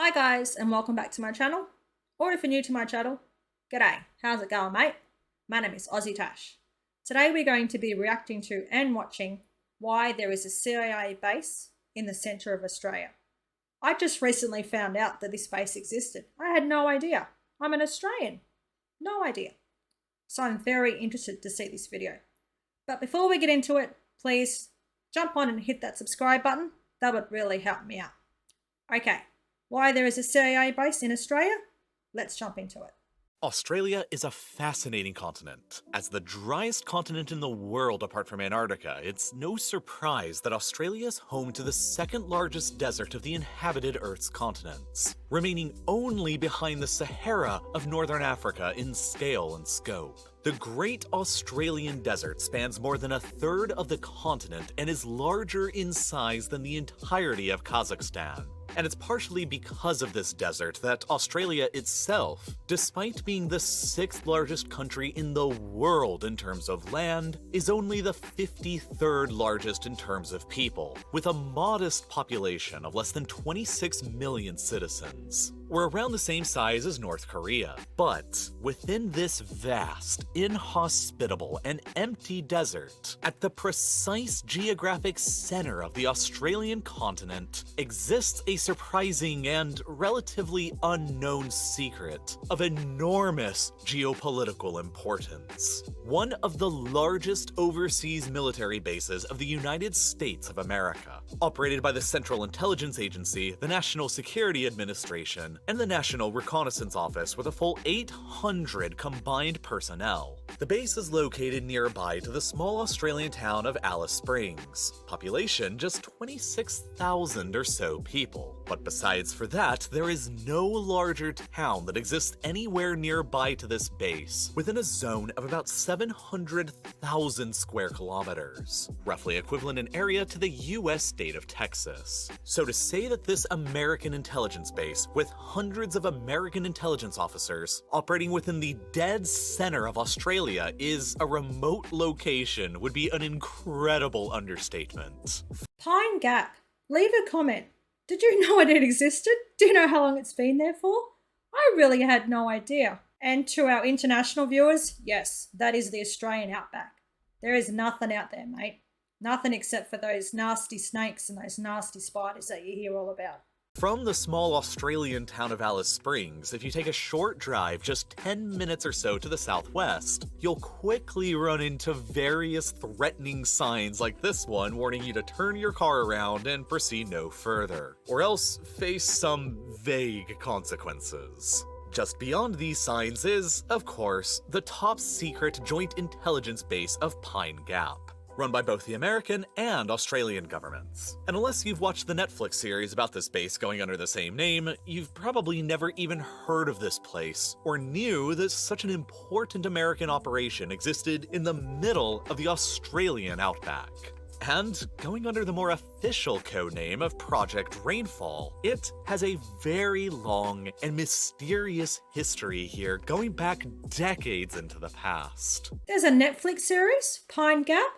Hi guys, and welcome back to my channel. Or if you're new to my channel, g'day, how's it going mate? My name is AussieTash. Today we're going to be reacting to and watching why there is a CIA base in the centre of Australia. I just recently found out that this base existed. I had no idea. I'm an Australian. No idea. So I'm very interested to see this video. But before we get into it, please jump on and hit that subscribe button. That would really help me out. Okay. Why there is a CIA base in Australia? Let's jump into it. Australia is a fascinating continent. As the driest continent in the world apart from Antarctica, it's no surprise that Australia is home to the second largest desert of the inhabited Earth's continents, remaining only behind the Sahara of northern Africa in scale and scope. The Great Australian Desert spans more than a third of the continent and is larger in size than the entirety of Kazakhstan. And it's partially because of this desert that Australia itself, despite being the sixth largest country in the world in terms of land, is only the 53rd largest in terms of people, with a modest population of less than 26 million citizens. We're around the same size as North Korea. But within this vast, inhospitable, and empty desert, at the precise geographic center of the Australian continent, exists a surprising and relatively unknown secret of enormous geopolitical importance. One of the largest overseas military bases of the United States of America, operated by the Central Intelligence Agency, the National Security Administration, and the National Reconnaissance Office with a full 800 combined personnel. The base is located nearby to the small Australian town of Alice Springs. Population just 26,000 or so people. But besides for that, there is no larger town that exists anywhere nearby to this base, within a zone of about 700,000 square kilometers, roughly equivalent in area to the U.S. state of Texas. So to say that this American intelligence base, with hundreds of American intelligence officers operating within the dead center of Australia, is a remote location would be an incredible understatement. Pine Gap. Leave a comment. Did you know it existed? Do you know how long it's been there for? I really had no idea. And to our international viewers, yes, that is the Australian outback. There is nothing out there, mate. Nothing except for those nasty snakes and those nasty spiders that you hear all about. From the small Australian town of Alice Springs, if you take a short drive just 10 minutes or so to the southwest, you'll quickly run into various threatening signs like this one warning you to turn your car around and proceed no further, or else face some vague consequences. Just beyond these signs is, of course, the top-secret joint intelligence base of Pine Gap, run by both the American and Australian governments. And unless you've watched the Netflix series about this base going under the same name, you've probably never even heard of this place, or knew that such an important American operation existed in the middle of the Australian outback. And going under the more official codename of Project Rainfall, it has a very long and mysterious history here going back decades into the past. There's a Netflix series, Pine Gap.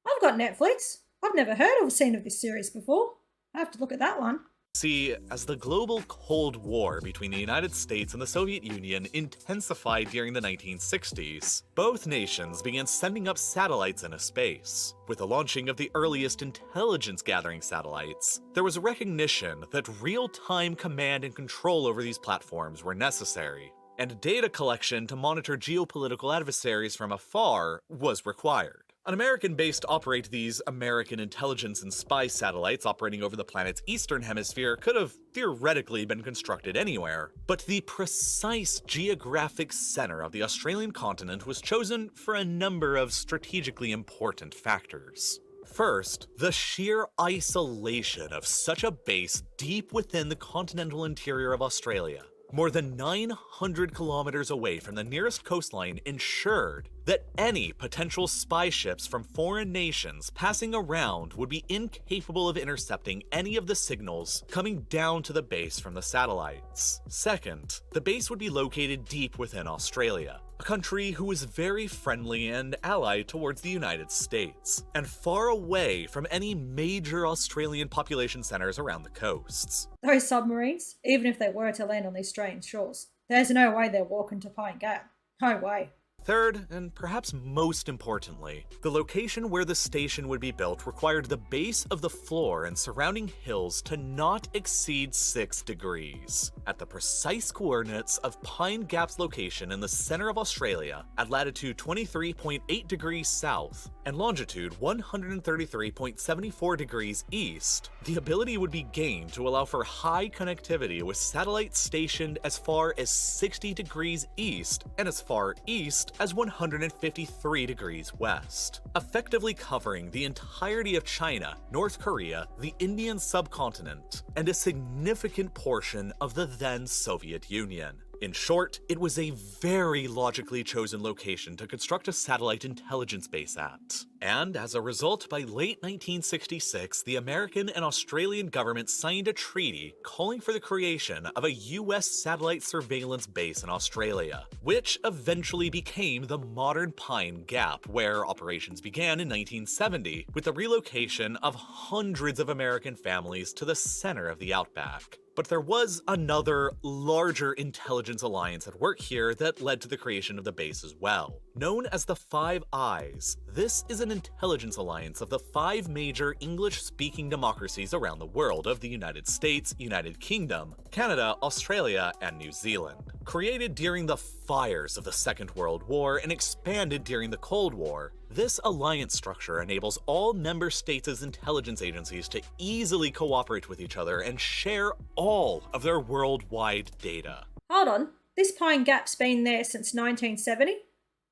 I've got Netflix. I've never heard or seen of this series before. I have to look at that one. See, as the global Cold War between the United States and the Soviet Union intensified during the 1960s, both nations began sending up satellites into space. With the launching of the earliest intelligence-gathering satellites, there was a recognition that real-time command and control over these platforms were necessary, and data collection to monitor geopolitical adversaries from afar was required. An American base to operate these American intelligence and spy satellites operating over the planet's eastern hemisphere could have theoretically been constructed anywhere, but the precise geographic center of the Australian continent was chosen for a number of strategically important factors. First, the sheer isolation of such a base deep within the continental interior of Australia, more than 900 kilometers away from the nearest coastline, ensured that any potential spy ships from foreign nations passing around would be incapable of intercepting any of the signals coming down to the base from the satellites. Second, the base would be located deep within Australia, a country who is very friendly and allied towards the United States, and far away from any major Australian population centers around the coasts. Those submarines, even if they were to land on these strange shores, there's no way they're walking to Pine Gap. No way. Third, and perhaps most importantly, the location where the station would be built required the base of the floor and surrounding hills to not exceed 6 degrees, at the precise coordinates of Pine Gap's location in the center of Australia at latitude 23.8 degrees south and longitude 133.74 degrees east. The ability would be gained to allow for high connectivity with satellites stationed as far as 60 degrees east and as far east as 153 degrees west, effectively covering the entirety of China, North Korea, the Indian subcontinent, and a significant portion of the then Soviet Union. In short, it was a very logically chosen location to construct a satellite intelligence base at. And as a result, by late 1966, the American and Australian governments signed a treaty calling for the creation of a U.S. satellite surveillance base in Australia, which eventually became the modern Pine Gap, where operations began in 1970 with the relocation of hundreds of American families to the center of the outback. But there was another, larger intelligence alliance at work here that led to the creation of the base as well. Known as the Five Eyes, this is an intelligence alliance of the 5 major English-speaking democracies around the world of the United States, United Kingdom, Canada, Australia, and New Zealand. Created during the fires of the Second World War and expanded during the Cold War, this alliance structure enables all member states' intelligence agencies to easily cooperate with each other and share all of their worldwide data. Hold on, this Pine Gap's been there since 1970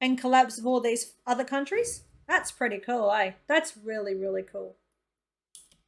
and collapsed with all these other countries? That's pretty cool, eh? That's really, really cool.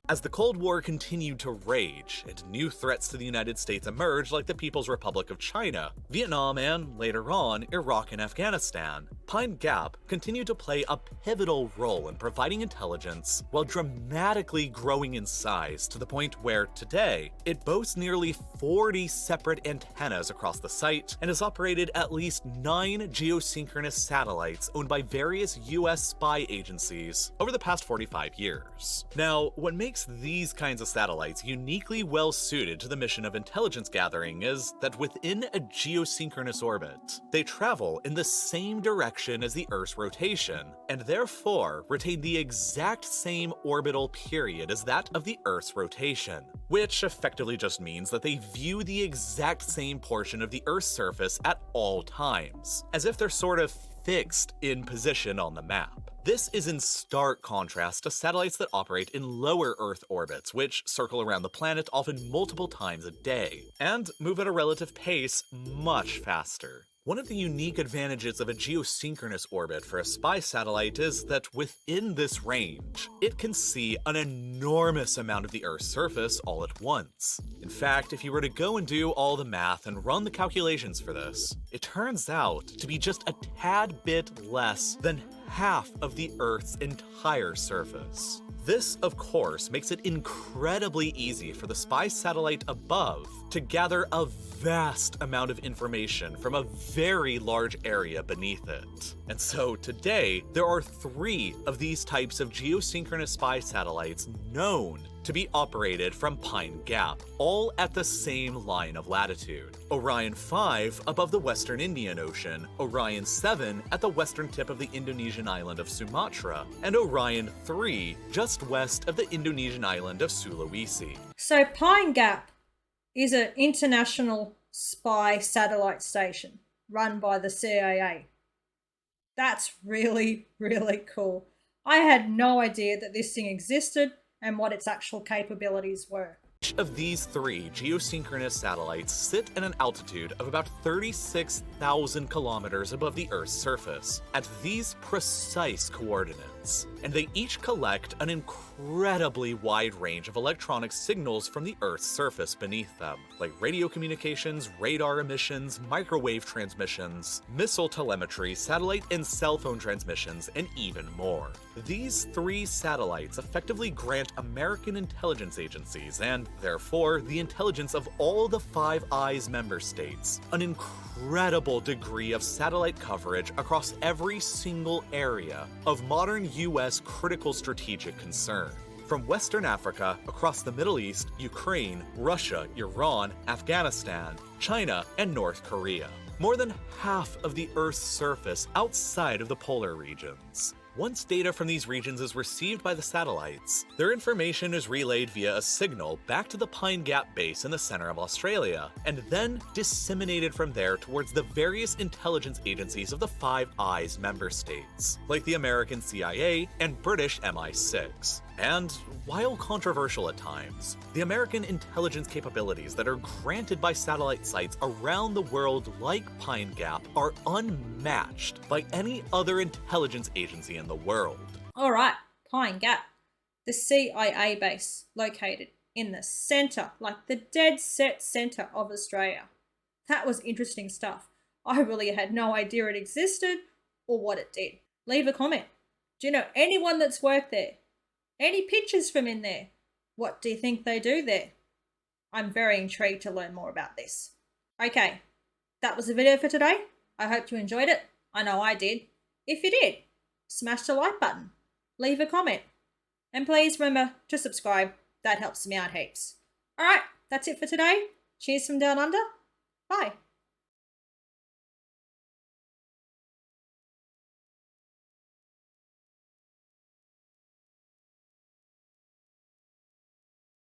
As the Cold War continued to rage and new threats to the United States emerged, like the People's Republic of China, Vietnam, and later on, Iraq and Afghanistan, Pine Gap continued to play a pivotal role in providing intelligence while dramatically growing in size to the point where, today, it boasts nearly 40 separate antennas across the site and has operated at least 9 geosynchronous satellites owned by various U.S. spy agencies over the past 45 years. Now, what makes these kinds of satellites uniquely well suited to the mission of intelligence gathering is that within a geosynchronous orbit, they travel in the same direction as the Earth's rotation, and therefore retain the exact same orbital period as that of the Earth's rotation, which effectively just means that they view the exact same portion of the Earth's surface at all times, as if they're sort of fixed in position on the map. This is in stark contrast to satellites that operate in lower Earth orbits, which circle around the planet often multiple times a day, and move at a relative pace much faster. One of the unique advantages of a geosynchronous orbit for a spy satellite is that within this range, it can see an enormous amount of the Earth's surface all at once. In fact, if you were to go and do all the math and run the calculations for this, it turns out to be just a tad bit less than half of the Earth's entire surface. This, of course, makes it incredibly easy for the spy satellite above to gather a vast amount of information from a very large area beneath it. And so today, there are 3 of these types of geosynchronous spy satellites known to be operated from Pine Gap, all at the same line of latitude. Orion 5 above the western Indian Ocean, Orion 7 at the western tip of the Indonesian island of Sumatra, and Orion 3 just west of the Indonesian island of Sulawesi. So Pine Gap is an international spy satellite station run by the CIA. That's really, really cool. I had no idea that this thing existed and what its actual capabilities were. Each of these 3 geosynchronous satellites sit at an altitude of about 36,000 kilometers above the Earth's surface at these precise coordinates. constellations, and they each collect an incredibly wide range of electronic signals from the Earth's surface beneath them, like radio communications, radar emissions, microwave transmissions, missile telemetry, satellite and cell phone transmissions, and even more. These 3 satellites effectively grant American intelligence agencies, and therefore the intelligence of all the Five Eyes member states, an incredible degree of satellite coverage across every single area of modern U.S. critical strategic concern. From Western Africa, across the Middle East, Ukraine, Russia, Iran, Afghanistan, China, and North Korea. More than half of the Earth's surface outside of the polar regions. Once data from these regions is received by the satellites, their information is relayed via a signal back to the Pine Gap base in the center of Australia, and then disseminated from there towards the various intelligence agencies of the Five Eyes member states, like the American CIA and British MI6. And while controversial at times, the American intelligence capabilities that are granted by satellite sites around the world like Pine Gap are unmatched by any other intelligence agency in the world. All right, Pine Gap, the CIA base located in the centre, like the dead set centre of Australia. That was interesting stuff. I really had no idea it existed or what it did. Leave a comment. Do you know anyone that's worked there? Any pictures from in there? What do you think they do there? I'm very intrigued to learn more about this. Okay, that was the video for today. I hope you enjoyed it. I know I did. If you did, smash the like button, leave a comment, and please remember to subscribe. That helps me out heaps. All right, that's it for today. Cheers from down under. Bye.